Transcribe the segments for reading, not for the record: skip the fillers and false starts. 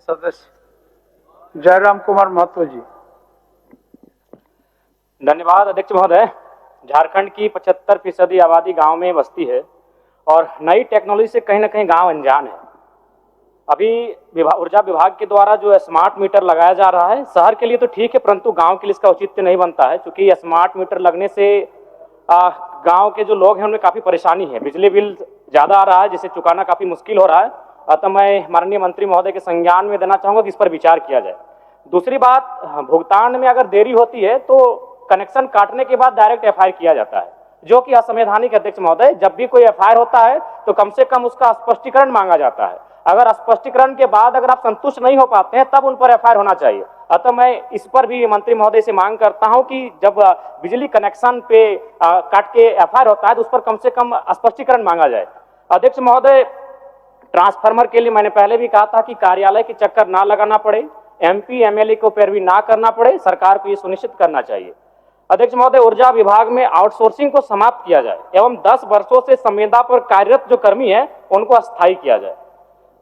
सदस्य जयराम कुमार महतो जी। धन्यवाद अध्यक्ष महोदय। झारखंड की 75% आबादी गांव में बसती है और नई टेक्नोलॉजी से कहीं ना कहीं गांव अनजान है। अभी ऊर्जा विभाग के द्वारा जो स्मार्ट मीटर लगाया जा रहा है शहर के लिए तो ठीक है, परंतु गांव के लिए इसका औचित्य नहीं बनता है, क्योंकि स्मार्ट मीटर लगने से गांव के जो लोग हैं उनमें काफ़ी परेशानी है। बिजली बिल ज़्यादा आ रहा है जिसे चुकाना काफ़ी मुश्किल हो रहा है। अतः मैं माननीय मंत्री महोदय के संज्ञान में देना चाहूँगा कि इस पर विचार किया जाए। दूसरी बात, भुगतान में अगर देरी होती है तो कनेक्शन काटने के बाद डायरेक्ट एफआईआर किया जाता है, जो कि असंवैधानिक अध्यक्ष महोदय। जब भी कोई एफआईआर होता है तो कम से कम उसका स्पष्टीकरण मांगा जाता है। अगर स्पष्टीकरण के बाद अगर आप संतुष्ट नहीं हो पाते हैं तब उन पर एफआईआर होना चाहिए। अतः मैं इस पर भी मंत्री महोदय से मांग करता हूं कि जब बिजली कनेक्शन पे काट के एफआईआर होता है तो उस पर कम से कम स्पष्टीकरण मांगा जाए। अध्यक्ष महोदय, ट्रांसफार्मर के लिए मैंने पहले भी कहा था कि कार्यालय के चक्कर ना लगाना पड़े, एमपी एमएलए को पैरवी ना करना पड़े, सरकार को ये सुनिश्चित करना चाहिए। अध्यक्ष महोदय, ऊर्जा विभाग में आउटसोर्सिंग को समाप्त किया जाए एवं 10 वर्षों से संविदा पर कार्यरत जो कर्मी है उनको अस्थायी किया जाए।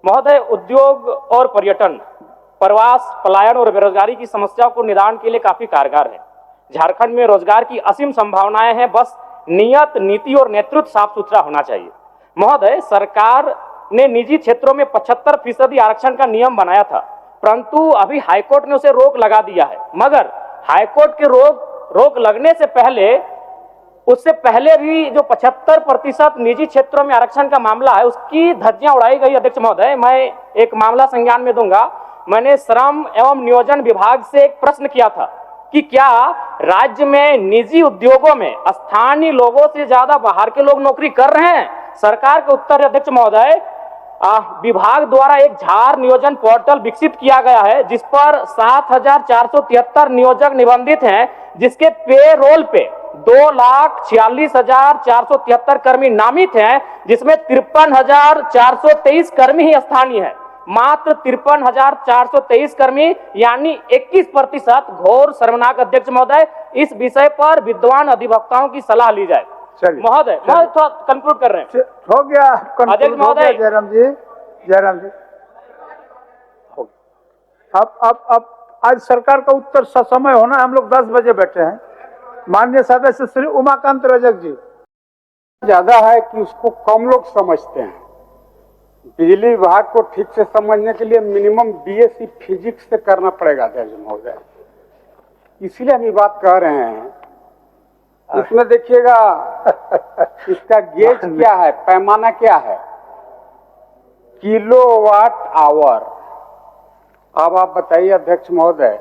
महोदय, उद्योग और पर्यटन, प्रवास, पलायन और बेरोजगारी की समस्याओं को निदान के लिए काफी कारगर है। झारखंड में रोजगार की असीम संभावनाएं हैं, बस नियत, नीति और नेतृत्व साफ सुथरा होना चाहिए। महोदय, सरकार ने निजी क्षेत्रों में 75% आरक्षण का नियम बनाया था, परंतु अभी हाईकोर्ट ने उसे रोक लगा दिया है। मगर हाईकोर्ट के रोक लगने से पहले, उससे पहले भी जो 75% निजी क्षेत्रों में आरक्षण का मामला है उसकी धज्जियां उड़ाई गई। अध्यक्ष महोदय, मैं एक मामला संज्ञान में दूंगा। मैंने श्रम एवं नियोजन विभाग से एक प्रश्न किया था कि क्या राज्य में निजी उद्योगों में स्थानीय लोगों से ज्यादा बाहर के लोग नौकरी कर रहे हैं? सरकार का उत्तर है अध्यक्ष महोदय, विभाग द्वारा एक झार नियोजन पोर्टल विकसित किया गया है जिस पर 7,473 नियोजक निबंधित हैं, जिसके पे रोल पे 2,46,473 कर्मी नामित हैं, जिसमें 53,423 कर्मी ही स्थानीय है। मात्र 53,423 कर्मी, यानी 21%। घोर शर्मनाक अध्यक्ष महोदय। इस विषय पर विद्वान अधिवक्ताओं की सलाह ली जाए। महोदय, मैं थोड़ा कंक्लूड कर रहे हैं। हो गया अध्यक्ष महोदय। जयराम जी अब आज सरकार का उत्तर ससमय होना। हम लोग 10 बजे बैठे हैं। माननीय सदस्य श्री उमाकांत रजक जी। ज्यादा है कि उसको कम लोग समझते हैं। बिजली विभाग को ठीक से समझने के लिए मिनिमम बीएससी फिजिक्स से करना पड़ेगा अध्यक्ष महोदय। इसीलिए हम ये बात कह रहे हैं। इसमें देखिएगा इसका गेज क्या है, पैमाना क्या है, किलोवाट आवर। अब आप बताइए अध्यक्ष महोदय,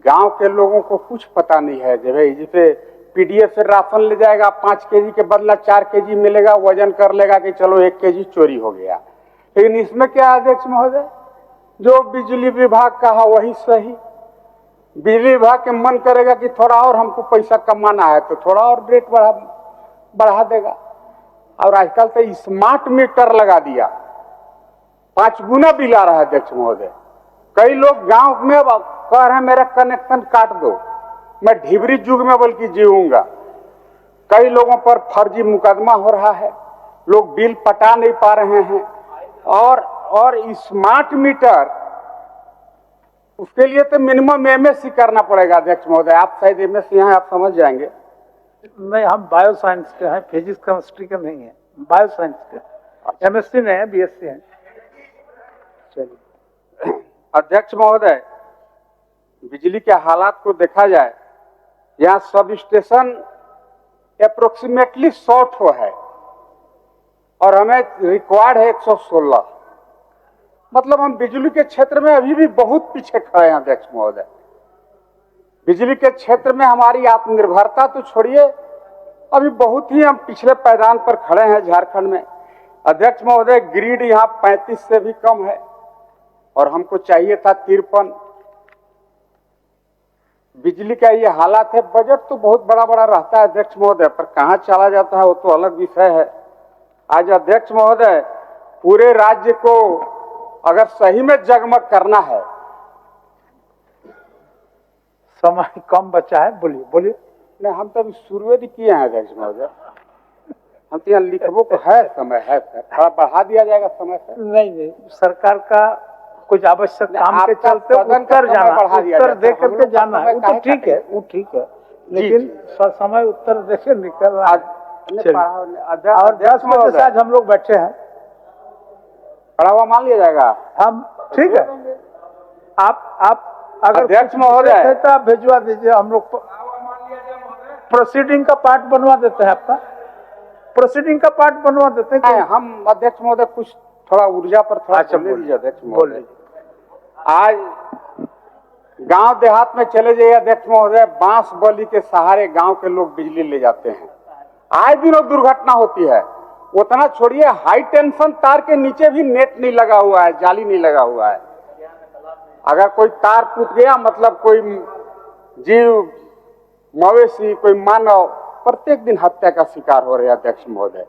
गांव के लोगों को कुछ पता नहीं है। जब जिसे पीडीएस से राशन ले जाएगा 5 केजी के बदला 4 केजी मिलेगा, वजन कर लेगा कि चलो 1 केजी चोरी हो गया। लेकिन इसमें क्या है अध्यक्ष महोदय, जो बिजली विभाग कहा वही सही। बिजली विभाग के मन करेगा कि थोड़ा और हमको पैसा कमाना है तो थोड़ा और रेट बढ़ा देगा। और आजकल तो स्मार्ट मीटर लगा दिया, 5 गुना बिल आ रहा है अध्यक्ष महोदय। कई लोग गांव में कह रहे हैं मेरा कनेक्शन काट दो, मैं ढिबरी युग में बल्कि जीऊंगा। कई लोगों पर फर्जी मुकदमा हो रहा है, लोग बिल पटा नहीं पा रहे हैं। और स्मार्ट मीटर, उसके लिए तो मिनिमम एमएससी करना पड़ेगा अध्यक्ष महोदय। आप शायद एमएससी हैं, आप समझ जाएंगे। नहीं, हम बायो साइंस के हैं, फिजिक्स केमिस्ट्री के नहीं है, बायो साइंस के। एमएससी नहीं है, बीएससी है। चलिए अध्यक्ष महोदय, बिजली के हालात को देखा जाए, यहाँ सब स्टेशन अप्रोक्सीमेटली 100 है और हमें रिक्वायर्ड है 116। मतलब हम बिजली के क्षेत्र में अभी भी बहुत पीछे खड़े हैं अध्यक्ष महोदय। बिजली के क्षेत्र में हमारी आत्मनिर्भरता तो छोड़िए, अभी बहुत ही हम पिछले पायदान पर खड़े हैं झारखंड में। अध्यक्ष महोदय, ग्रिड यहाँ 35 से भी कम है और हमको चाहिए था 53। बिजली का ये हालात है। बजट तो बहुत बड़ा बड़ा रहता है अध्यक्ष महोदय, पर कहाँ चला जाता है वो तो अलग विषय है। आज अध्यक्ष महोदय, पूरे राज्य को अगर सही में जगमग करना है, समय कम बचा है, बोलिए। नहीं, हम तो अभी शुरुआत किए हैं अध्यक्ष महोदय। हम तो यहाँ लिखबो को है, समय है सर, थोड़ा बढ़ा दिया जाएगा समय सर। नहीं, सरकार का कुछ आवश्यक काम के आपका चलते सदन का उत्तर समय जाना, बढ़ा दिया उत्तर जाता दे है। हम करके लोग का जाना है, समय वो तो काहे ठीक है, काटेंगे? वो ठीक है, जी, लेकिन जी। समय उत्तर देके निकल रहा है। चलिए। और और 10 बजे से आज हम लोग बैठे हैं, पढ़ा हुआ मान लिया जाएगा। हम ठीक है, आप अगर अध्यक्ष कुछ महोदय। विशेष है तो आप भिजवा दीजिए, हम लोग प्रोसीडिंग का पार्ट बनवा देते हैं, आपका प्रोसीडिंग का पार्ट बनवा देते हैं। नहीं, हम अध्यक्ष महोदय कुछ थोड़ा ऊर्जा पर थोड़ा अच्छा, बोलने बोलिए, दीजिए अध्यक्ष बोल महोदय। लीजिए। आज गांव देहात में चले जाइए अध्यक्ष महोदय, बांस बली के सहारे गांव के लोग बिजली ले जाते हैं। आए दिनों दुर्घटना होती है। उतना छोड़िए, हाई टेंशन तार के नीचे भी नेट नहीं लगा हुआ है, जाली नहीं लगा हुआ है। अगर कोई तार टूट गया मतलब कोई जीव, मवेशी, कोई मानव प्रत्येक दिन हत्या का शिकार हो रहे हैं अध्यक्ष महोदय।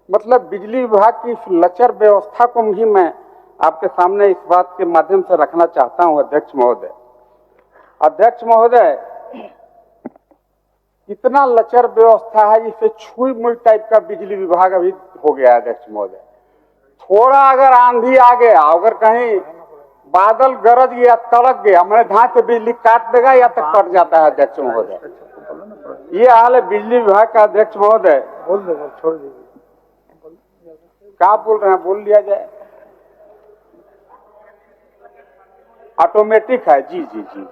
मतलब बिजली विभाग की इस लचर व्यवस्था को भी मैं आपके सामने इस बात के माध्यम से रखना चाहता हूं अध्यक्ष महोदय। अध्यक्ष महोदय, इतना लचर व्यवस्था है जिससे छुई मुई टाइप का बिजली विभाग अभी हो गया है अध्यक्ष महोदय। थोड़ा अगर आंधी आ गया, अगर कहीं बादल गरज गया, तड़क गया, मैंने धान से बिजली काट देगा या तो कट जाता है अध्यक्ष महोदय। ये हाल है बिजली विभाग का अध्यक्ष महोदय। बोल दो, छोड़ दीजिए। क्या बोल रहे हैं, बोल लिया जाए। ऑटोमेटिक है, जी जी जी।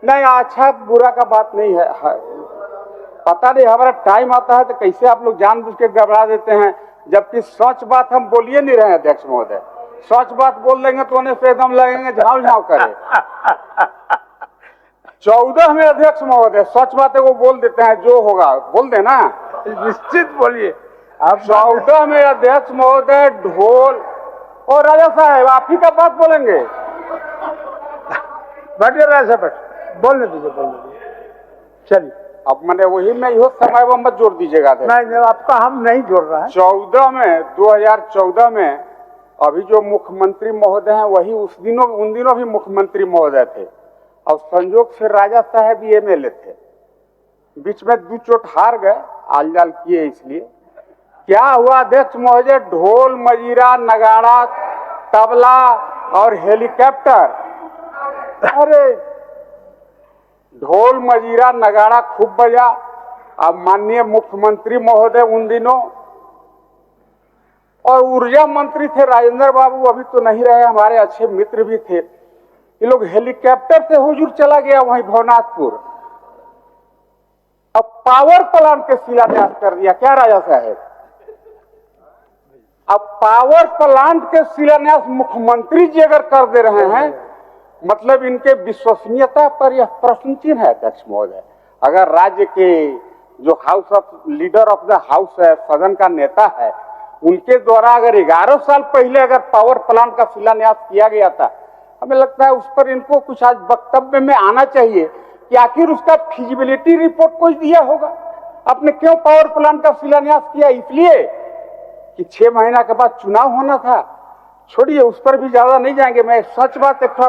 नहीं, अच्छा बुरा का बात नहीं है। पता नहीं हमारा टाइम आता है तो कैसे आप लोग जानबूझ के घबरा देते हैं, जबकि सच बात हम बोलिए नहीं रहे अध्यक्ष महोदय। सच बात बोल देंगे तो उन्हें से एकदम लगेंगे झाव झाव करे। 14 में अध्यक्ष महोदय सच बातें वो बोल देते हैं, जो होगा बोल देना। निश्चित बोलिए आप। 14 में अध्यक्ष महोदय ढोल और राजा साहब आप ही का बात बोलेंगे। बैठिए राजा साहब, बोलने दीजिए, बोलने दीजिए, चलिए। अब मैंने वही में यो समय वो मत जोड़ दीजिएगा। नहीं, आपका हम नहीं जोड़ रहा है। 2014 में अभी जो मुख्यमंत्री महोदय हैं वही उन दिनों भी मुख्यमंत्री महोदय थे, और संजोग से राजा साहब भी एमएलए थे। बीच में 2 चोट हार गए, आलजाल किए। इसलिए क्या हुआ अध्यक्ष महोदय, ढोल मजीरा नगाड़ा तबला और हेलीकॉप्टर, अरे ढोल मजीरा नगाड़ा खूब बजा। अब माननीय मुख्यमंत्री महोदय उन दिनों और ऊर्जा मंत्री थे राजेंद्र बाबू, अभी तो नहीं रहे, हमारे अच्छे मित्र भी थे। ये लोग हेलीकॉप्टर से हुजूर चला गया वहीं भवनाथपुर, अब पावर प्लांट के शिलान्यास कर दिया। क्या राजा साहब, अब पावर प्लांट के शिलान्यास मुख्यमंत्री जी अगर कर दे रहे हैं, मतलब इनके विश्वसनीयता पर यह प्रश्न चिन्ह है अध्यक्ष महोदय। अगर राज्य के जो लीडर ऑफ द हाउस है, सदन का नेता है, उनके द्वारा अगर 11 साल पहले अगर पावर प्लांट का शिलान्यास किया गया था, हमें लगता है उस पर इनको कुछ आज वक्तव्य में आना चाहिए कि आखिर उसका फिजिबिलिटी रिपोर्ट कोई दिया होगा। आपने क्यों पावर प्लांट का शिलान्यास किया? इसलिए कि 6 महीना के बाद चुनाव होना था। छोड़िए, उस पर भी ज्यादा नहीं जाएंगे। मैं सच बात एक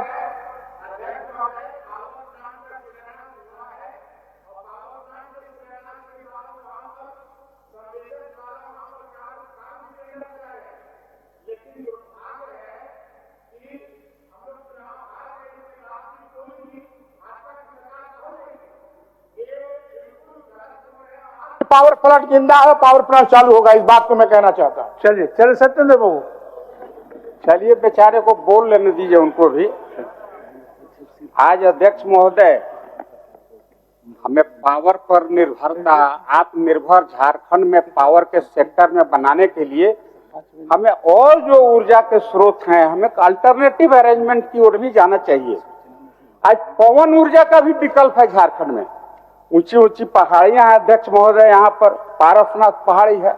पावर प्लांट जिंदा है, पावर प्लांट चालू होगा, इस बात को मैं कहना चाहता हूं। चलिए सत्येंद्र बाबू, चलिए बेचारे को बोल लेने दीजिए उनको भी। आज अध्यक्ष महोदय, हमें पावर पर निर्भरता, आत्मनिर्भर झारखंड में पावर के सेक्टर में बनाने के लिए हमें और जो ऊर्जा के स्रोत हैं, हमें अल्टरनेटिव अरेंजमेंट की ओर भी जाना चाहिए। आज पवन ऊर्जा का भी विकल्प है झारखंड में। ऊंची ऊंची पहाड़ियां हैं अध्यक्ष महोदय, यहाँ पर पारसनाथ पहाड़ी है,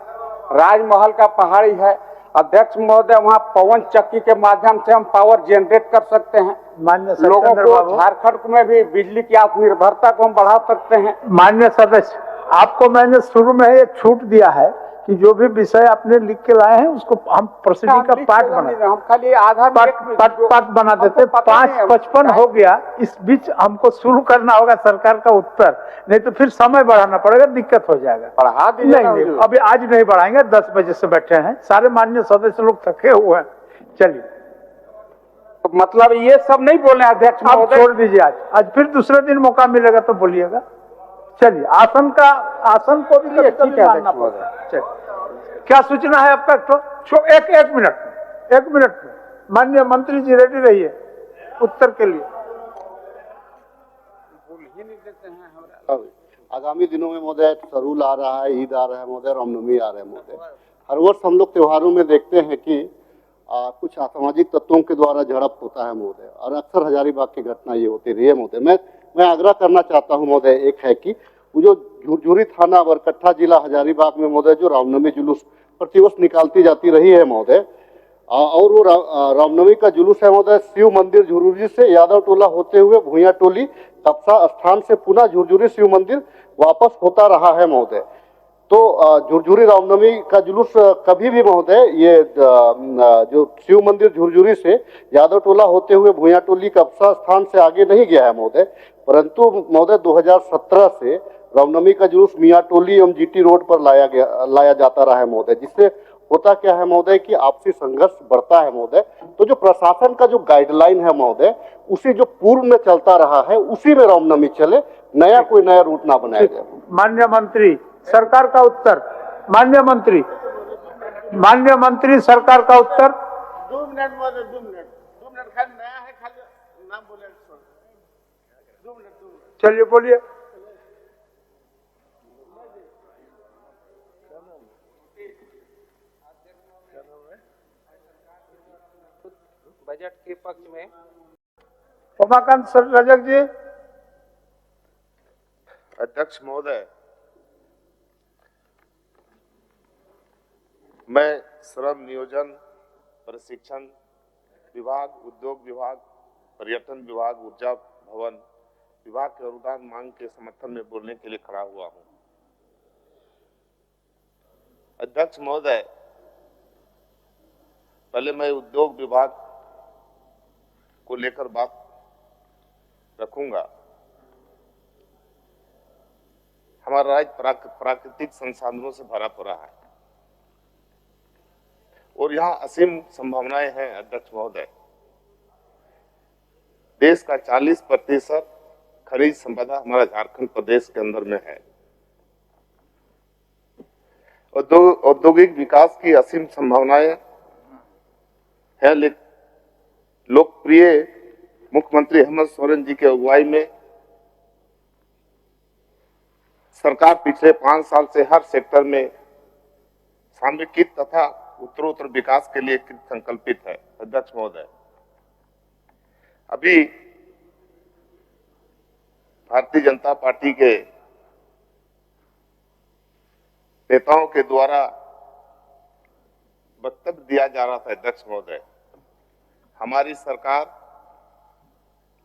राजमहल का पहाड़ी है अध्यक्ष महोदय। वहाँ पवन चक्की के माध्यम से हम पावर जनरेट कर सकते हैं। मान्य लोगों को झारखंड में भी बिजली की आत्मनिर्भरता को हम बढ़ा सकते हैं। मान्य सदस्य, आपको मैंने शुरू में एक छूट दिया है कि जो भी विषय आपने लिख के लाए हैं उसको हम प्रोसीडिंग का पार्ट बना, हम खाली आधा पार्ट बना देते। 5:55 हो गया, इस बीच हमको शुरू करना होगा सरकार का उत्तर, नहीं तो फिर समय बढ़ाना पड़ेगा, दिक्कत हो जाएगा। बढ़ा दीजिए। नहीं, अभी आज नहीं बढ़ाएंगे, 10 बजे से बैठे हैं, सारे मान्य सदस्य लोग थके हुए हैं। चलिए तो मतलब ये सब नहीं बोले अध्यक्ष आप महोदय। छोड़ दीजिए, आज फिर दूसरे दिन मौका मिलेगा तो बोलिएगा। चलिए, आसन को भी कभी ठीक कभी है मानना अध्यक्ष पड़ता है। चलिए, क्या सूचना है आपका? एक मिनट में माननीय मंत्री जी रेडी रहिए उत्तर के लिए। आगामी दिनों में महोदय सरूल आ रहा है, ईद आ रहा है महोदय, रामनवमी आ रहा है महोदय। हर वर्ष हम लोग त्योहारों में देखते हैं कि कुछ असामाजिक तत्वों के द्वारा झड़प होता है महोदय, और अक्सर हजारीबाग की घटना ये होती रही है महोदय। मैं आग्रह करना चाहता हूं महोदय, एक है कि वो जो झुरझुरी थाना बरकट्ठा जिला हजारीबाग में महोदय जो रामनवमी जुलूस प्रतिवर्ष निकालती जाती रही है महोदय, और वो रामनवमी का जुलूस है महोदय शिव मंदिर झुरझुरी से यादव टोला होते हुए भूया टोली कपसा स्थान से पुनः झुरझुरी शिव मंदिर वापस होता रहा है महोदय। तो झुरझुरी रामनवमी का जुलूस कभी भी महोदय ये जो शिव मंदिर झुरझुरी से यादव टोला होते हुए भूया टोली कपसा स्थान से आगे नहीं गया है महोदय, परंतु महोदय 2017 से रामनवमी का जुलूस मियाँ टोली एवं जीटी रोड पर लाया जाता रहा है महोदय, जिससे होता क्या है महोदय कि आपसी संघर्ष बढ़ता है महोदय। तो जो प्रशासन का जो गाइडलाइन है महोदय, उसी जो पूर्व में चलता रहा है उसी में रामनवमी चले, कोई नया रूट ना बनाया जाए। माननीय मंत्री सरकार का उत्तर। माननीय मंत्री सरकार का उत्तर। 2 मिनट महोदय, 2 मिनट खाली नया है, खाली नाम बोले 2 मिनट। चलिए बोलिए। बजट के पक्ष में उमाकांत रजक जी। अध्यक्ष महोदय, मैं श्रम नियोजन प्रशिक्षण विभाग, उद्योग विभाग, पर्यटन विभाग, ऊर्जा भवन विभाग के अनुदान मांग के समर्थन में बोलने के लिए खड़ा हुआ हूं। अध्यक्ष महोदय, पहले मैं उद्योग विभाग को लेकर बात रखूंगा। हमारा राज्य प्राकृतिक संसाधनों से भरा पड़ा है और यहाँ असीम संभावनाएं हैं अध्यक्ष महोदय। देश का 40% खनिज संपदा हमारा झारखंड प्रदेश के अंदर में है। औद्योगिक विकास की असीम संभावनाएं है। लोकप्रिय मुख्यमंत्री हेमंत सोरेन जी के अगुवाई में सरकार पिछले 5 साल से हर सेक्टर में सामूहिक तथा उत्तरोत्तर विकास के लिए संकल्पित है। अध्यक्ष महोदय, अभी भारतीय जनता पार्टी के नेताओं के द्वारा वक्तव्य दिया जा रहा था। अध्यक्ष महोदय, हमारी सरकार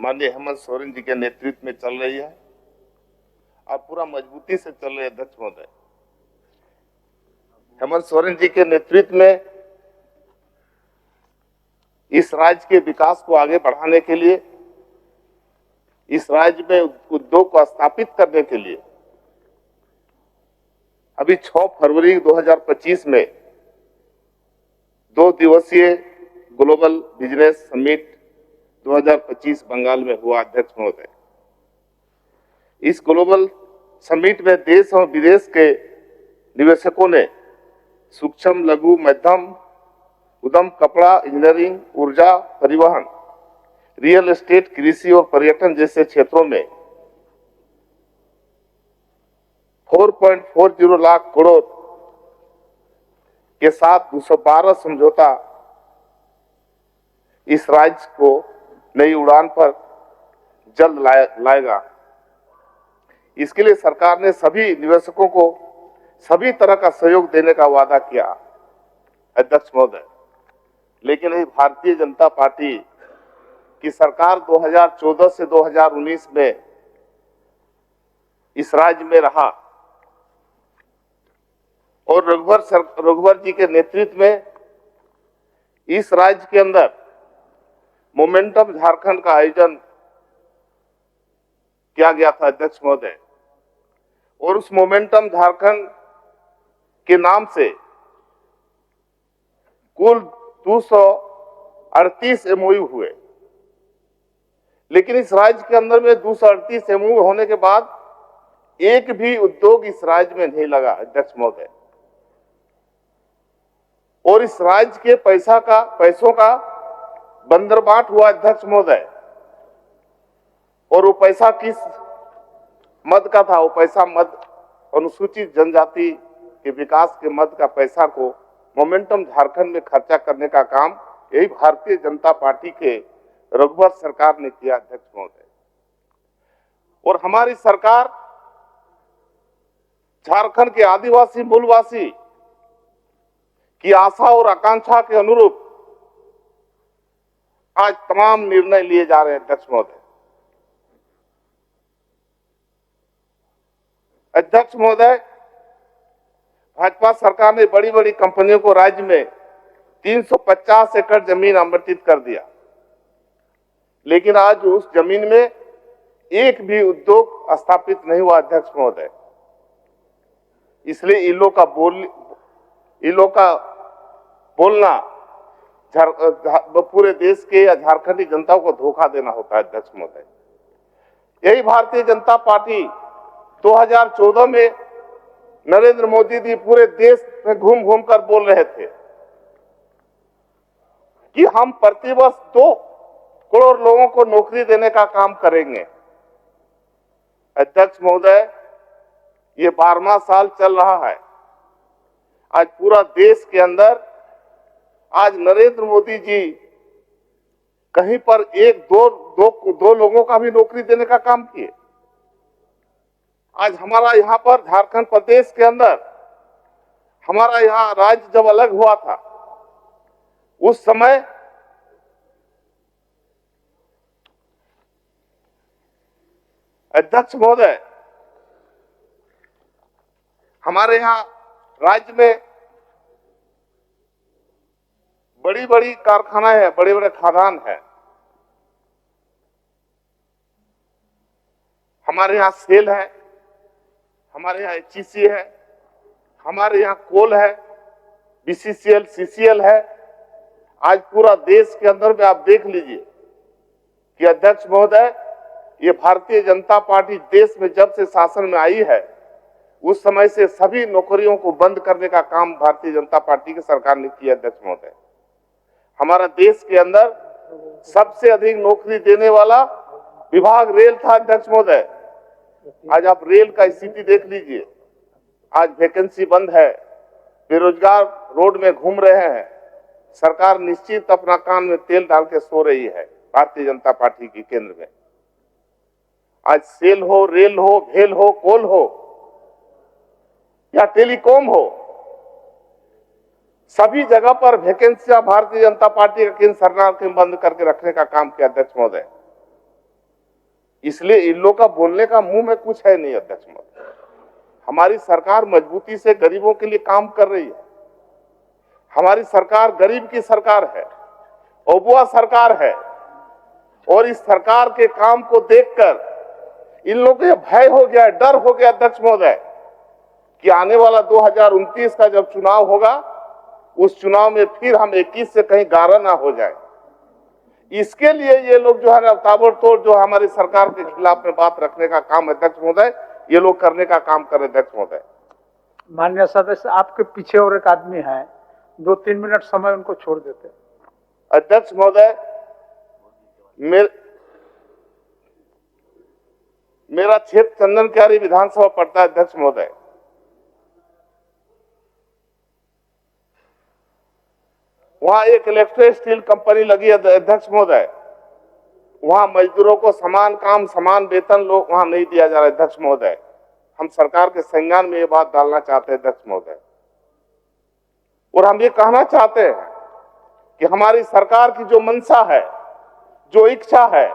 माननीय हेमंत सोरेन जी के नेतृत्व में चल रही है और पूरा मजबूती से चल रही है। अध्यक्ष महोदय, हेमंत सोरेन जी के नेतृत्व में इस राज्य के विकास को आगे बढ़ाने के लिए, इस राज्य में उद्योग को स्थापित करने के लिए अभी 6 फरवरी 2025 में 2 दिवसीय ग्लोबल बिजनेस समिट 2025 बंगाल में हुआ। अध्यक्ष महोदय, इस ग्लोबल समिट में देश और विदेश के निवेशकों ने सूक्ष्म, लघु, मध्यम उद्यम, कपड़ा, इंजीनियरिंग, ऊर्जा, परिवहन, रियल एस्टेट, कृषि और पर्यटन जैसे क्षेत्रों में 4.40 लाख करोड़ के साथ 212 समझौता इस राज्य को नई उड़ान पर जल्द लाएगा। इसके लिए सरकार ने सभी निवेशकों को सभी तरह का सहयोग देने का वादा किया। अध्यक्ष महोदय, लेकिन यही भारतीय जनता पार्टी की सरकार 2014 से 2019 में इस राज्य में रहा और रघुवर जी के नेतृत्व में इस राज्य के अंदर मोमेंटम झारखंड का आयोजन किया गया था। अध्यक्ष महोदय, और उस मोमेंटम झारखंड के नाम से कुल 238 MOU हुए। लेकिन इस राज्य के अंदर में 238 MOU होने के बाद एक भी उद्योग इस राज्य में नहीं लगा अध्यक्ष महोदय। और इस राज्य के पैसों का बंदरबाट हुआ अध्यक्ष महोदय। और वो पैसा किस मद का था? वो पैसा मद अनुसूचित जनजाति के विकास के मद का पैसा को मोमेंटम झारखंड में खर्चा करने का काम यही भारतीय जनता पार्टी के रघुवर सरकार ने किया अध्यक्ष महोदय। और हमारी सरकार झारखंड के आदिवासी मूलवासी की आशा और आकांक्षा के अनुरूप आज तमाम निर्णय लिए जा रहे हैं अध्यक्ष महोदय। अध्यक्ष महोदय, भाजपा सरकार ने बड़ी बड़ी कंपनियों को राज्य में 350 एकड़ जमीन आवंटित कर दिया, लेकिन आज उस जमीन में एक भी उद्योग स्थापित नहीं हुआ अध्यक्ष महोदय। इसलिए इन लोग का बोलना पूरे देश के या झारखंडी जनता को धोखा देना होता है अध्यक्ष महोदय। यही भारतीय जनता पार्टी 2014 में नरेंद्र मोदी जी पूरे देश में घूम घूम कर बोल रहे थे कि हम प्रतिवर्ष 2 करोड़ लोगों को नौकरी देने का काम करेंगे। अध्यक्ष महोदय, ये 12वां साल चल रहा है। आज पूरा देश के अंदर आज नरेंद्र मोदी जी कहीं पर दो लोगों का भी नौकरी देने का काम किए। आज हमारा यहाँ पर झारखंड प्रदेश के अंदर हमारा यहाँ राज्य जब अलग हुआ था, उस समय अध्यक्ष महोदय हमारे यहाँ राज्य में बड़ी बड़ी कारखाना है, बड़े बड़े खदान है। हमारे यहाँ सेल है, हमारे यहाँ HEC है, हमारे यहाँ कोल है, BCCL, CCL है। आज पूरा देश के अंदर में आप देख लीजिए कि अध्यक्ष महोदय, ये भारतीय जनता पार्टी देश में जब से शासन में आई है, उस समय से सभी नौकरियों को बंद करने का काम भारतीय जनता पार्टी की सरकार ने किया अध्यक्ष महोदय। हमारा देश के अंदर सबसे अधिक नौकरी देने वाला विभाग रेल था अध्यक्ष महोदय। आज आप रेल का स्थिति देख लीजिए, आज वैकेंसी बंद है, बेरोजगार रोड में घूम रहे हैं। सरकार निश्चित अपना कान में तेल डाल के सो रही है भारतीय जनता पार्टी की केंद्र में। आज सेल हो, रेल हो, भेल हो, कोल हो या टेलीकॉम हो, सभी जगह पर वैकेंसियां भारतीय जनता पार्टी का केंद्र सरकार के बंद करके रखने का काम किया अध्यक्ष महोदय। इसलिए इन लोगों का बोलने का मुंह में कुछ है नहीं अध्यक्ष महोदय। हमारी सरकार मजबूती से गरीबों के लिए काम कर रही है। हमारी सरकार गरीब की सरकार है, ओबुआ सरकार है। और इस सरकार के काम को देखकर इन लोगों को भय हो गया, डर हो गया अध्यक्ष महोदय कि आने वाला 2029 का जब चुनाव होगा, उस चुनाव में फिर हम 21 से कहीं गारा ना हो जाए। इसके लिए ये लोग जो है ना ताबड़तोड़ जो हमारी सरकार के खिलाफ में बात रखने का काम अध्यक्ष महोदय ये लोग करने का काम कर रहे अध्यक्ष महोदय। माननीय सदस्य, आपके पीछे और एक आदमी है, 2-3 मिनट समय उनको छोड़ देते। अध्यक्ष महोदय, मेरा क्षेत्र चंदन क्यारी विधानसभा पड़ता है अध्यक्ष महोदय। वहां एक इलेक्ट्रिक स्टील कंपनी लगी है अध्यक्ष महोदय। वहां मजदूरों को समान काम समान वेतन लोग वहां नहीं दिया जा रहा है अध्यक्ष महोदय। हम सरकार के संज्ञान में ये बात डालना चाहते हैं अध्यक्ष महोदय। और हम ये कहना चाहते हैं कि हमारी सरकार की जो मंशा है, जो इच्छा है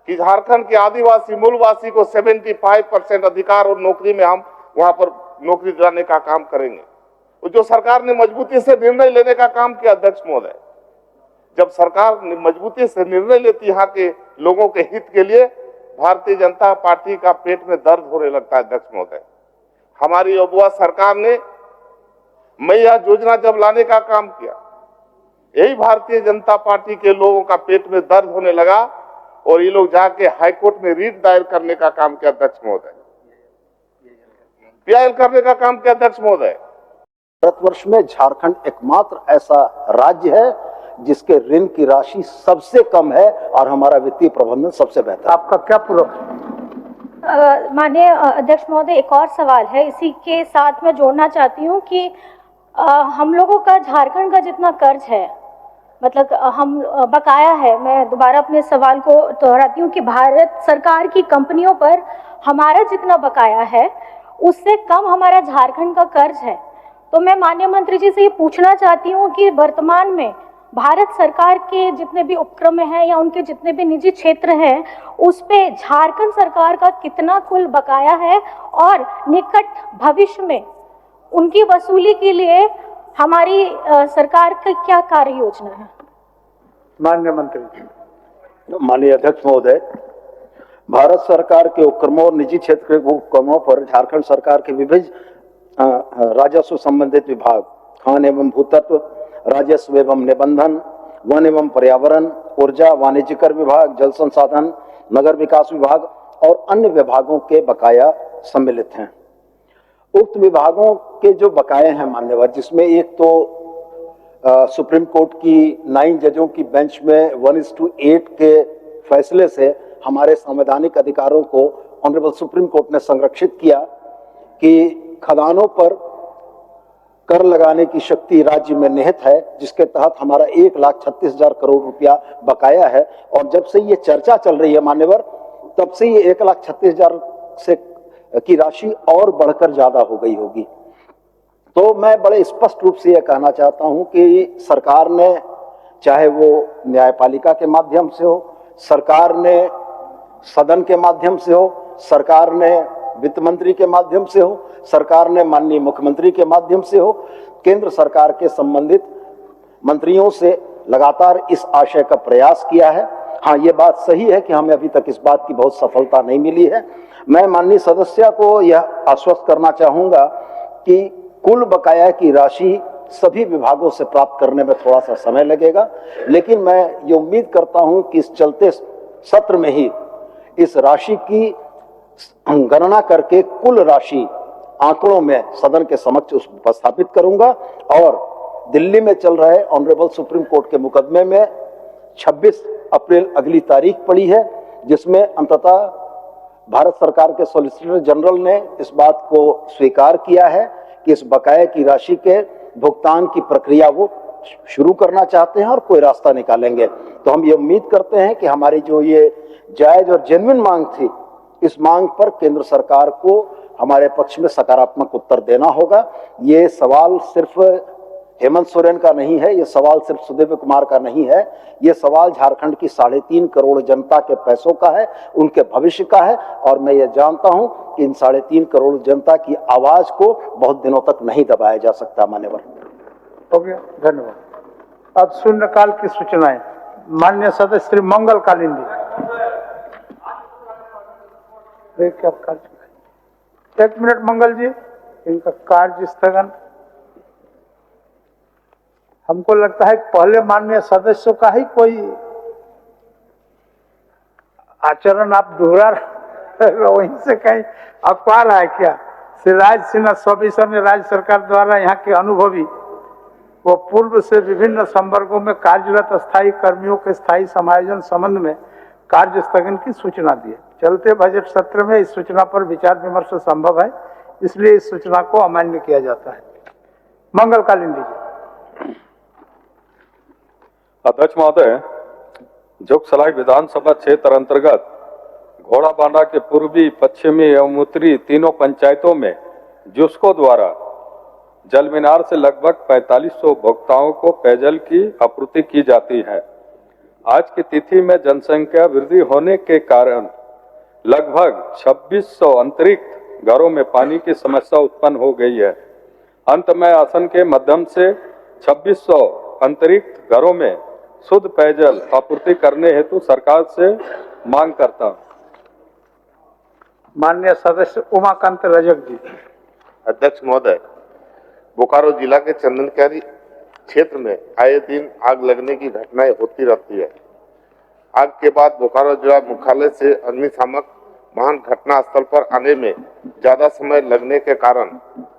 कि झारखंड के आदिवासी मूलवासी को 75% अधिकार और नौकरी में हम वहां पर नौकरी दिलाने का काम करेंगे। जो सरकार ने मजबूती से निर्णय लेने का काम किया अध्यक्ष महोदय। जब सरकार मजबूती से निर्णय लेती यहाँ के लोगों के हित के लिए, भारतीय जनता पार्टी का पेट में दर्द होने लगता है अध्यक्ष महोदय। हमारी ओबुआ सरकार ने मैया योजना जब लाने का काम किया, यही भारतीय जनता पार्टी के लोगों का पेट में दर्द होने लगा और ये लोग जाके हाईकोर्ट में रीट दायर करने का काम किया अध्यक्ष महोदय, पीआईएल करने का काम किया अध्यक्ष महोदय। भारतवर्ष में झारखंड एकमात्र ऐसा राज्य है जिसके ऋण की राशि सबसे कम है और हमारा वित्तीय प्रबंधन सबसे बेहतर। आपका क्या पूरा? माननीय अध्यक्ष महोदय, एक और सवाल है, इसी के साथ मैं जोड़ना चाहती हूँ कि हम लोगों का झारखंड का जितना कर्ज है, मतलब हम बकाया है, मैं दोबारा अपने सवाल को दोहराती हूँ कि भारत सरकार की कंपनियों पर हमारा जितना बकाया है उससे कम हमारा झारखंड का कर्ज है। तो मैं माननीय मंत्री जी से ये पूछना चाहती हूँ कि वर्तमान में भारत सरकार के जितने भी उपक्रम हैं या उनके जितने भी निजी क्षेत्र हैं उस पे झारखंड सरकार का कितना कुल बकाया है और निकट भविष्य में उनकी वसूली के लिए हमारी सरकार की क्या कार्य योजना है? माननीय मंत्री जी। माननीय अध्यक्ष महोदय, भारत सरकार के उपक्रमों और निजी क्षेत्र के उपक्रमों पर झारखंड सरकार के विभिन्न राजस्व संबंधित विभाग, खान एवं भूतत्व, राजस्व एवं निबंधन, वन एवं पर्यावरण, ऊर्जा, वाणिज्य कर विभाग, जल संसाधन, नगर विकास विभाग और अन्य विभागों के बकाया सम्मिलित हैं। उक्त विभागों के जो बकाये हैं मान्यवर, जिसमें एक तो सुप्रीम कोर्ट की 9 जजों की बेंच में 1:8 के फैसले से हमारे संवैधानिक अधिकारों को ऑनरेबल सुप्रीम कोर्ट ने संरक्षित किया कि खदानों पर कर लगाने की शक्ति राज्य में निहित है, जिसके तहत हमारा 1,36,000 करोड़ रुपया बकाया है। और जब से ये चर्चा चल रही है मान्यवर, तब से ये 1,36,000 से की राशि और बढ़कर ज्यादा हो गई होगी। तो मैं बड़े स्पष्ट रूप से यह कहना चाहता हूं कि सरकार ने, चाहे वो न्यायपालिका के माध्यम से हो, सरकार ने सदन के माध्यम से हो, सरकार ने वित्त मंत्री के माध्यम से हो, सरकार ने माननीय मुख्यमंत्री के माध्यम से हो, केंद्र सरकार के संबंधित मंत्रियों से लगातार इस आशय का प्रयास किया है। हाँ, ये बात सही है कि हमें अभी तक इस बात की बहुत सफलता नहीं मिली है। मैं माननीय सदस्य को यह आश्वस्त करना चाहूंगा कि कुल बकाया की राशि सभी विभागों से प्राप्त करने में थोड़ा सा समय लगेगा, लेकिन मैं ये उम्मीद करता हूं कि इस चलते सत्र में ही इस राशि की गणना करके कुल राशि आंकड़ों में सदन के समक्ष उपस्थापित करूंगा। और दिल्ली में चल रहे ऑनरेबल सुप्रीम कोर्ट के मुकदमे में 26 अप्रैल अगली तारीख पड़ी है, जिसमें अंततः भारत सरकार के सॉलिसिटर जनरल ने इस बात को स्वीकार किया है कि इस बकाये की राशि के भुगतान की प्रक्रिया वो शुरू करना चाहते हैं और कोई रास्ता निकालेंगे। तो हम ये उम्मीद करते हैं कि हमारी जो ये जायज और जेन्युइन मांग थी, इस मांग पर केंद्र सरकार को हमारे पक्ष में सकारात्मक उत्तर देना होगा। ये सवाल सिर्फ हेमंत सोरेन का नहीं है, ये सवाल सिर्फ सुदेव कुमार का नहीं है, ये सवाल झारखंड की 3.5 करोड़ जनता के पैसों का है, उनके भविष्य का है। और मैं ये जानता हूं कि इन 3.5 करोड़ जनता की आवाज को बहुत दिनों तक नहीं दबाया जा सकता। मान्यवर, हो गया, धन्यवाद। अब शून्यकाल की सूचनाएं। माननीय सदस्य श्री मंगल कालिंदी। एक मिनट मंगल जी, इनका कार्य स्थगन। हमको लगता है पहले माननीय सदस्यों का ही कोई आचरण आप दोहरा वहीं से कहीं आपको आ रहा है क्या? श्री राज सिन्हा सविशर ने राज्य सरकार द्वारा यहाँ के अनुभवी वो पूर्व से विभिन्न संवर्गों में कार्यरत स्थायी कर्मियों के स्थायी समायोजन संबंध में कार्य स्थगन की सूचना दी है। चलते बजट सत्र में इस सूचना पर विचार विमर्श संभव है, इसलिए इस सूचना को अमान्य किया जाता है। मंगल कालिंदी जी। अध्यक्ष महोदय, जोगसलाई विधानसभा क्षेत्र अंतर्गत घोड़ाबांधा के पूर्वी, पश्चिमी एवं उत्तरी तीनों पंचायतों में जुस्को द्वारा जल मीनार से लगभग 4500 उपभोक्ताओं को पेयजल की आपूर्ति की जाती है। आज की तिथि में जनसंख्या वृद्धि होने के कारण लगभग 2600 अतिरिक्त घरों में पानी की समस्या उत्पन्न हो गई है। अंत में आसन के माध्यम से 2600 अतिरिक्त घरों में शुद्ध पेयजल आपूर्ति करने हेतु सरकार से मांग करता हूं। माननीय सदस्य उमाकांत रजक जी। अध्यक्ष महोदय, बोकारो जिला के चंदनकारी क्षेत्र में आए दिन आग लगने की घटनाएं होती रहती है। आग के बाद बोकारो जिला मुख्यालय से अग्निशामक वाहन घटना स्थल पर आने में ज्यादा समय लगने के कारण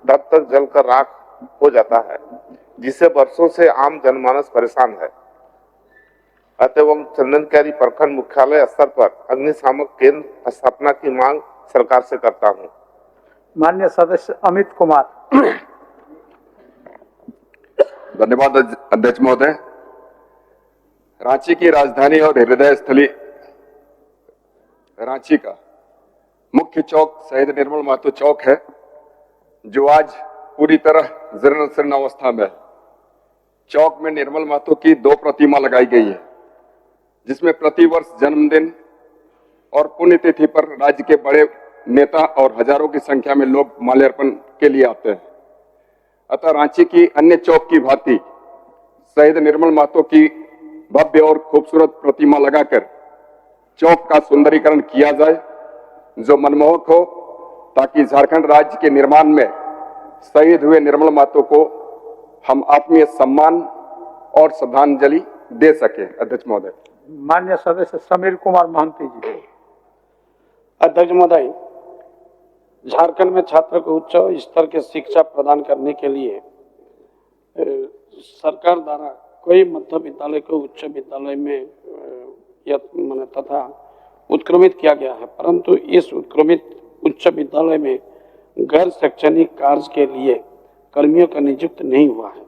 तब तक जलकर राख हो जाता है, जिससे वर्षों से आम जनमानस परेशान है। अतएव चंदनकारी प्रखंड मुख्यालय स्तर पर अग्निशामक केंद्र स्थापना की मांग सरकार से करता हूं। माननीय सदस्य अमित कुमार। धन्यवाद अध्यक्ष महोदय। रांची की राजधानी और हृदय स्थली रांची का मुख्य चौक शहीद निर्मल महतो चौक है, जो आज पूरी तरह जीर्ण शीर्ण अवस्था में है। चौक में निर्मल महतो की 2 प्रतिमा लगाई गई है, जिसमें प्रतिवर्ष जन्मदिन और पुण्यतिथि पर राज्य के बड़े नेता और हजारों की संख्या में लोग माल्यार्पण के लिए आते हैं। अतः रांची की अन्य चौक की भांति शहीद निर्मल महतो की भव्य और खूबसूरत प्रतिमा लगाकर चौक का सुंदरीकरण किया जाए, जो मनमोहक हो, ताकि झारखंड राज्य के निर्माण में शहीद हुए निर्मल महतो को हम आत्मीय सम्मान और श्रद्धांजलि दे सके। अध्यक्ष महोदय। माननीय सदस्य समीर कुमार महंती जी। अध्यक्ष महोदय, झारखंड में छात्र को उच्च स्तर की शिक्षा प्रदान करने के लिए सरकार द्वारा कोई मध्य विद्यालय को उच्च विद्यालय में तथा उत्क्रमित किया गया है, परंतु इस उत्क्रमित उच्च विद्यालय में गैर शैक्षणिक कार्य के लिए कर्मियों का नियुक्त नहीं हुआ है।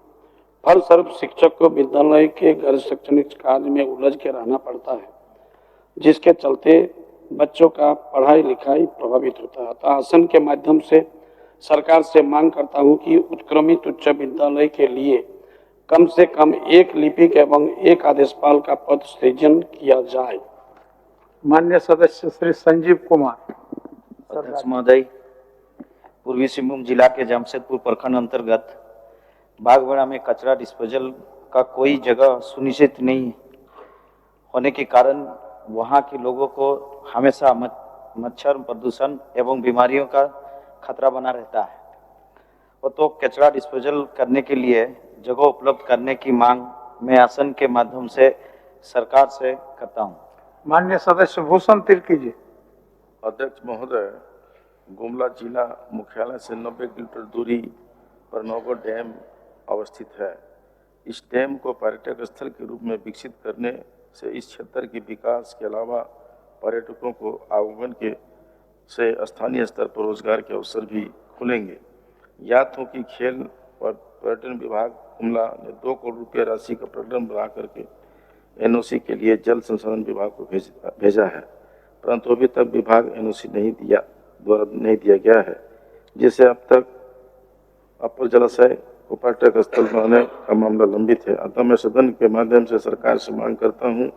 फलस्वरूप शिक्षक को विद्यालय के गैर शैक्षणिक कार्य में उलझ के रहना पड़ता है, जिसके चलते बच्चों का पढ़ाई लिखाई प्रभावित होता है। अतः आसन के माध्यम से सरकार से मांग करता हूं कि उत्क्रमित उच्च विद्यालय के लिए कम से कम 1 लिपिक एवं 1 आदेशपाल का पद सृजन किया जाए। माननीय सदस्य श्री संजीव कुमार। अध्यक्ष महोदय, पूर्वी सिंहभूम जिला के जमशेदपुर प्रखंड अंतर्गत बागवाड़ा में कचरा डिस्पोजल का कोई जगह सुनिश्चित नहीं होने के कारण वहां के लोगों को हमेशा मच्छर प्रदूषण एवं बीमारियों का खतरा बना रहता है। वो तो कचरा डिस्पोजल करने के लिए जगह उपलब्ध करने की मांग मैं आसन के माध्यम से सरकार से करता हूं। माननीय सदस्य भूषण तिर्की जी। अध्यक्ष महोदय, गुमला जिला मुख्यालय से 90 किलोमीटर दूरी पर नौगढ़ डैम अवस्थित है। इस डैम को पर्यटक स्थल के रूप में विकसित करने से इस क्षेत्र के विकास के अलावा पर्यटकों को आगमन के से स्थानीय स्तर पर रोजगार के अवसर भी खुलेंगे। याद हो कि खेल और पर्यटन विभाग गुमला ने 2 करोड़ रुपये राशि का प्रकरण बना करके एनओसी के लिए जल संसाधन विभाग को भेजा है, परंतु अभी तक विभाग एनओसी नहीं दिया गया है, जिससे अब तक अपर जलाशय को पर्यटक स्थल बनाने का मामला लंबित है। अतः मैं सदन के माध्यम से सरकार से मांग करता हूँ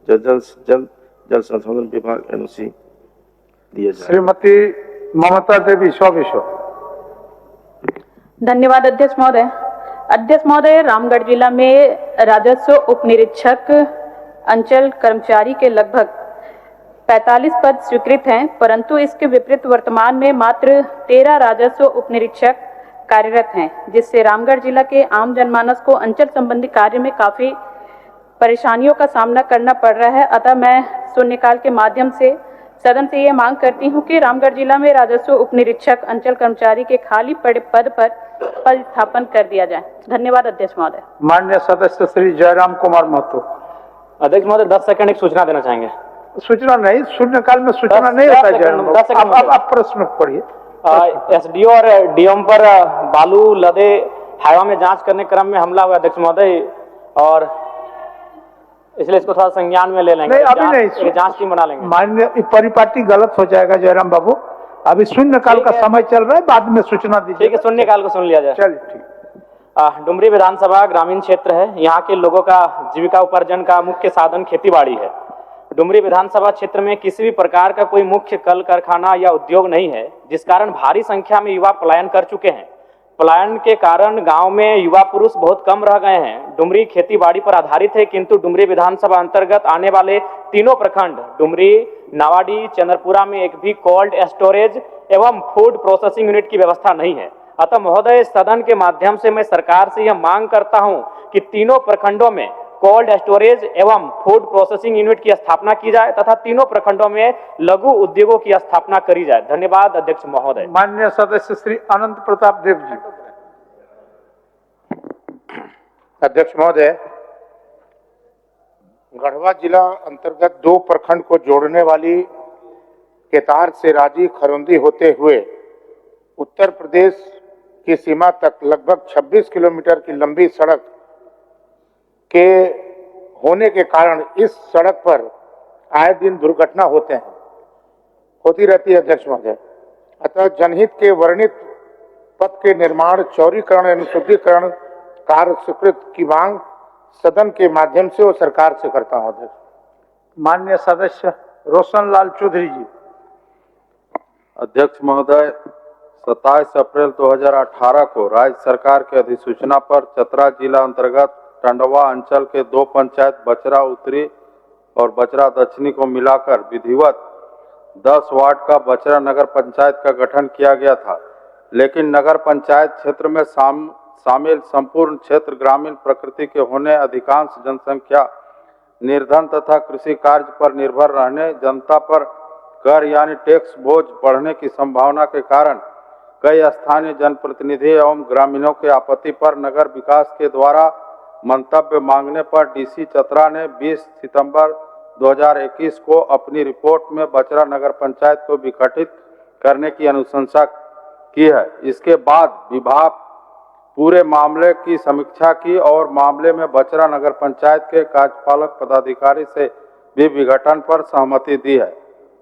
जल संसाधन विभाग एनओसी दिया जाए। श्रीमती ममता देवी विश्व। धन्यवाद अध्यक्ष महोदय। अध्यक्ष महोदय, रामगढ़ जिला में राजस्व उप निरीक्षक अंचल कर्मचारी के लगभग 45 पद स्वीकृत हैं, परंतु इसके विपरीत वर्तमान में मात्र 13 राजस्व उप निरीक्षक कार्यरत हैं, जिससे रामगढ़ जिला के आम जनमानस को अंचल संबंधी कार्य में काफी परेशानियों का सामना करना पड़ रहा है। अतः मैं शून्यकाल के माध्यम से सदन से ये मांग करती हूं कि रामगढ़ जिला में राजस्व उप निरीक्षक अंचल कर्मचारी के खाली पड़े पद पर पदस्थापन कर दिया जाए। धन्यवाद अध्यक्ष महोदय। माननीय सदस्य श्री जयराम कुमार महतो। अध्यक्ष महोदय, 10 सेकंड एक सूचना देना चाहेंगे। सूचना नहीं, शून्यकाल में सूचना नहीं होता है। आप प्रश्न पढ़िए। एसडीओ और डीएम पर बालू लदे हाईवा में जांच करने क्रम में हमला हुआ अध्यक्ष महोदय, और इसलिए इसको थोड़ा संज्ञान में ले लेंगे। नहीं, अभी नहीं, जांच टीम बना लेंगे। मान्य परिपाटी गलत हो जाएगा जयराम बाबू, अभी शून्यकाल का समय चल रहा है, बाद में सूचना दीजिए। ठीक है, शून्यकाल को सुन लिया जाए। चलिए ठीक। डुमरी विधानसभा ग्रामीण क्षेत्र है। यहाँ के लोगों का जीविका उपार्जन का मुख्य साधन खेतीबाड़ी है। डुमरी विधानसभा क्षेत्र में किसी भी प्रकार का कोई मुख्य कल कारखाना या उद्योग नहीं है, जिस कारण भारी संख्या में युवा पलायन कर चुके हैं। पलायन के कारण गांव में युवा पुरुष बहुत कम रह गए हैं। डुमरी खेती-बाड़ी पर आधारित है, किंतु डुमरी विधानसभा अंतर्गत आने वाले तीनों प्रखंड डुमरी, नावाडी, चंद्रपुरा में एक भी कोल्ड स्टोरेज एवं फूड प्रोसेसिंग यूनिट की व्यवस्था नहीं है। अतः महोदय, सदन के माध्यम से मैं सरकार से यह मांग करता हूं कि तीनों प्रखंडों में कोल्ड स्टोरेज एवं फूड प्रोसेसिंग यूनिट की स्थापना की जाए तथा तीनों प्रखंडों में लघु उद्योगों की स्थापना करी जाए। धन्यवाद अध्यक्ष महोदय। माननीय सदस्य श्री अनंत प्रताप देव जी। अध्यक्ष महोदय, गढ़वा जिला अंतर्गत 2 प्रखंड को जोड़ने वाली केतार से राजी खरौंदी होते हुए उत्तर प्रदेश की सीमा तक लगभग 26 किलोमीटर की लंबी सड़क के होने के कारण इस सड़क पर आए दिन दुर्घटना होती रहती है अध्यक्ष महोदय। अतः जनहित के वर्णित पथ के निर्माण, चौड़ीकरण एवं शुद्धिकरण कार्य स्वीकृत की मांग सदन के माध्यम से और सरकार से करता हूं अध्यक्ष। माननीय सदस्य रोशन लाल चौधरी जी। अध्यक्ष महोदय, 27 अप्रैल 2018 को राज्य सरकार के अधिसूचना पर चतरा जिला अंतर्गत टंडवा अंचल के 2 पंचायत बचरा उत्तरी और बचरा दक्षिणी को मिलाकर विधिवत 10 वार्ड का बचरा नगर पंचायत का गठन किया गया था, लेकिन नगर पंचायत क्षेत्र में शामिल संपूर्ण क्षेत्र ग्रामीण प्रकृति के होने, अधिकांश जनसंख्या निर्धन तथा कृषि कार्य पर निर्भर रहने, जनता पर कर यानी टैक्स बोझ बढ़ने की संभावना के कारण कई स्थानीय जनप्रतिनिधि एवं ग्रामीणों के आपत्ति पर नगर विकास के द्वारा मंतव्य मांगने पर डीसी चतरा ने 20 सितंबर 2021 को अपनी रिपोर्ट में बचरा नगर पंचायत को विघटित करने की अनुशंसा की है। इसके बाद विभाग पूरे मामले की समीक्षा की और मामले में बचरा नगर पंचायत के कार्यपालक पदाधिकारी से भी विघटन पर सहमति दी है।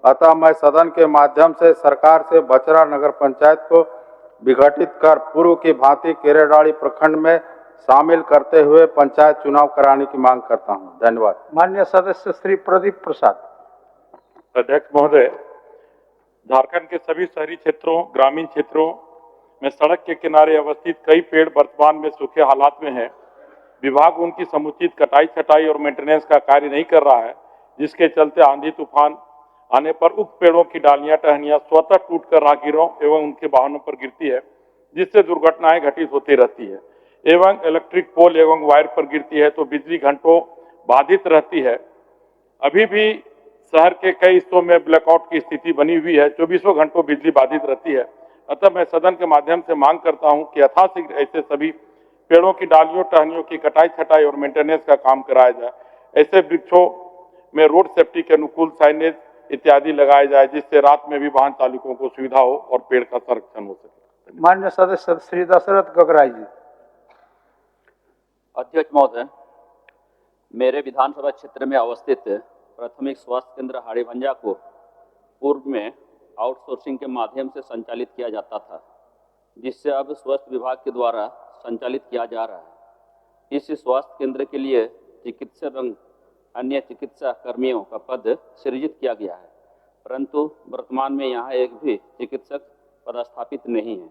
अतः मैं सदन के माध्यम से सरकार से बचरा नगर पंचायत को विघटित कर पूर्व की भांति केरेडाड़ी प्रखंड में शामिल करते हुए पंचायत चुनाव कराने की मांग करता हूं। धन्यवाद। माननीय सदस्य श्री प्रदीप प्रसाद। अध्यक्ष महोदय, झारखंड के सभी शहरी क्षेत्रों, ग्रामीण क्षेत्रों में सड़क के किनारे अवस्थित कई पेड़ वर्तमान में सूखे हालात में हैं। विभाग उनकी समुचित कटाई छटाई और मेंटेनेंस का कार्य नहीं कर रहा है, जिसके चलते आंधी तूफान आने पर उक्त पेड़ों की डालियां टहनियां स्वतः टूटकर राहगीरों एवं उनके वाहनों पर गिरती है, जिससे दुर्घटनाएं घटित होती रहती है एवं इलेक्ट्रिक पोल एवं वायर पर गिरती है तो बिजली घंटों बाधित रहती है। अभी भी शहर के कई हिस्सों में ब्लैकआउट की स्थिति बनी हुई है, 24 घंटों बिजली बाधित रहती है। अतः मैं सदन के माध्यम से मांग करता हूं कि यथाशीघ्र ऐसे सभी पेड़ों की डालियों टहनियों की कटाई छटाई और मेंटेनेंस का काम कराया जाए। ऐसे वृक्षों में रोड सेफ्टी के अनुकूल साइनेज इत्यादि लगाया जाए, जिससे रात में भी वाहन चालकों को सुविधा हो और पेड़ का संरक्षण हो सके। माननीय सदस्य श्री दशरथ गगराई जी। अध्यक्ष महोदय, मेरे विधानसभा क्षेत्र में अवस्थित प्राथमिक स्वास्थ्य केंद्र हाड़ीभंजा को पूर्व में आउटसोर्सिंग के माध्यम से संचालित किया जाता था, जिससे अब स्वास्थ्य विभाग के द्वारा संचालित किया जा रहा है। इस स्वास्थ्य केंद्र के लिए चिकित्सक एवं अन्य चिकित्सा कर्मियों का पद सृजित किया गया है, परंतु वर्तमान में यहाँ एक भी चिकित्सक पदस्थापित नहीं है।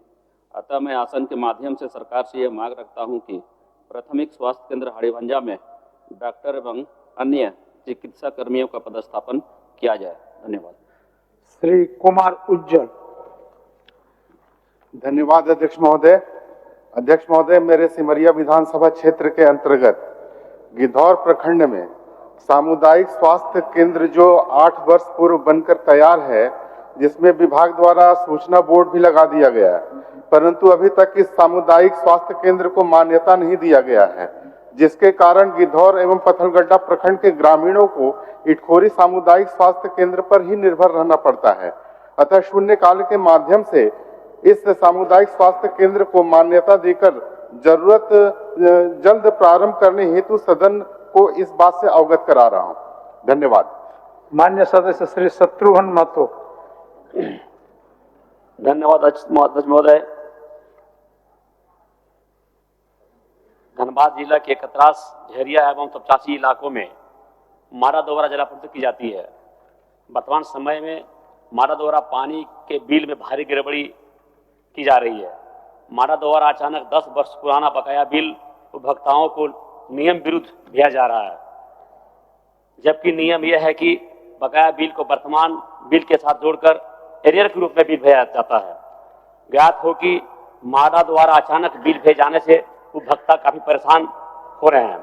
अतः मैं आसन के माध्यम से सरकार से यह मांग रखता हूँ कि प्राथमिक स्वास्थ्य केंद्र हाड़ीभंजा में डॉक्टर एवं अन्य चिकित्सा कर्मियों का पदस्थापन किया जाए। धन्यवाद। श्री कुमार उज्जवल। धन्यवाद अध्यक्ष महोदय। अध्यक्ष महोदय, मेरे सिमरिया विधानसभा क्षेत्र के अंतर्गत गिद्धौर प्रखंड में सामुदायिक स्वास्थ्य केंद्र जो 8 वर्ष पूर्व बनकर तैयार है, जिसमें विभाग द्वारा सूचना बोर्ड भी लगा दिया गया है, परंतु अभी तक इस सामुदायिक स्वास्थ्य केंद्र को मान्यता नहीं दिया गया है, जिसके कारण गिद्धौर एवं पत्थलगड्डा प्रखंड के ग्रामीणों को इटखोरी सामुदायिक स्वास्थ्य केंद्र पर ही निर्भर रहना पड़ता है। अतः शून्यकाल के माध्यम से इस सामुदायिक स्वास्थ्य केंद्र को मान्यता देकर जरूरत जल्द प्रारंभ करने हेतु सदन को इस बात से अवगत करा रहा हूं। धन्यवाद। मान्य सदस्य श्री शत्रुघ्न महतो। धन्यवाद अध्यक्ष महोदय। धनबाद जिला के कतरास, झरिया एवं तपचासी इलाकों में मारा दोबारा जलापूर्ति की जाती है। वर्तमान समय में मारा दोबारा पानी के बिल में भारी गड़बड़ी की जा रही है। मारा दोबारा अचानक 10 वर्ष पुराना बकाया बिल उपभोक्ताओं को नियम विरुद्ध भेजा जा रहा है, जबकि नियम यह है कि बकाया बिल को वर्तमान बिल के साथ जोड़कर एरियर के रूप में बिल भेजा जाता है। ज्ञात हो कि मादा द्वारा अचानक बिल भेज जाने से उपभोक्ता काफी परेशान हो रहे हैं।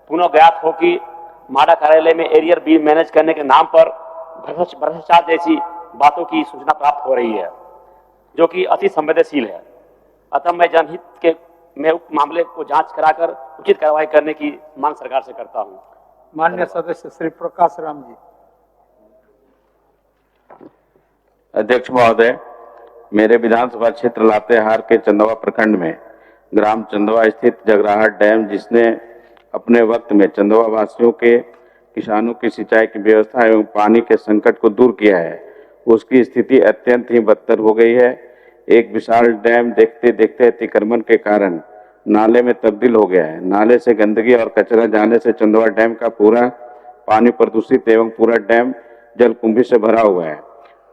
पुनः ज्ञात हो कि माडा कार्यालय में एरियर बी मैनेज करने के नाम पर भ्रष्टाचार जैसी बातों की सूचना प्राप्त हो रही है, जो कि अति संवेदनशील है। अतः मैं जनहित के मैं उक्त मामले को जांच कराकर उचित कार्रवाई करने की मांग सरकार से करता हूं। माननीय सदस्य श्री प्रकाश राम जी। अध्यक्ष महोदय, मेरे विधानसभा क्षेत्र लातेहार के चंदवा प्रखंड में ग्राम चंदवा स्थित जगराहट डैम, जिसने अपने वक्त में चंदवा वासियों के किसानों की सिंचाई की व्यवस्था एवं पानी के संकट को दूर किया है, उसकी स्थिति अत्यंत ही बदतर हो गई है। एक विशाल डैम देखते देखते अतिक्रमण के कारण नाले में तब्दील हो गया है। नाले से गंदगी और कचरा जाने से चंदवा डैम का पूरा पानी प्रदूषित एवं पूरा डैम जलकुंभी से भरा हुआ है।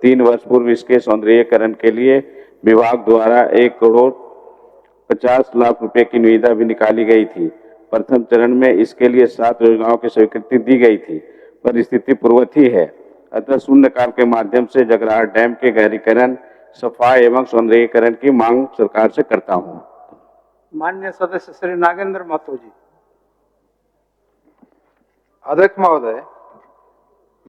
3 वर्ष पूर्व इसके सौंदर्यीकरण के लिए विभाग द्वारा 1,50,00,000 रुपए की निविदा भी निकाली गई थी। प्रथम चरण में इसके लिए 7 योजनाओं की स्वीकृति दी गई थी, पर स्थिति पूर्ववत ही है। अतः शून्यकाल के माध्यम से जगराहट डैम के गहरीकरण, सफाई एवं सौंदर्यीकरण की मांग सरकार से करता हूं। माननीय सदस्य श्री नागेंद्र महतो जी। अध्यक्ष महोदय,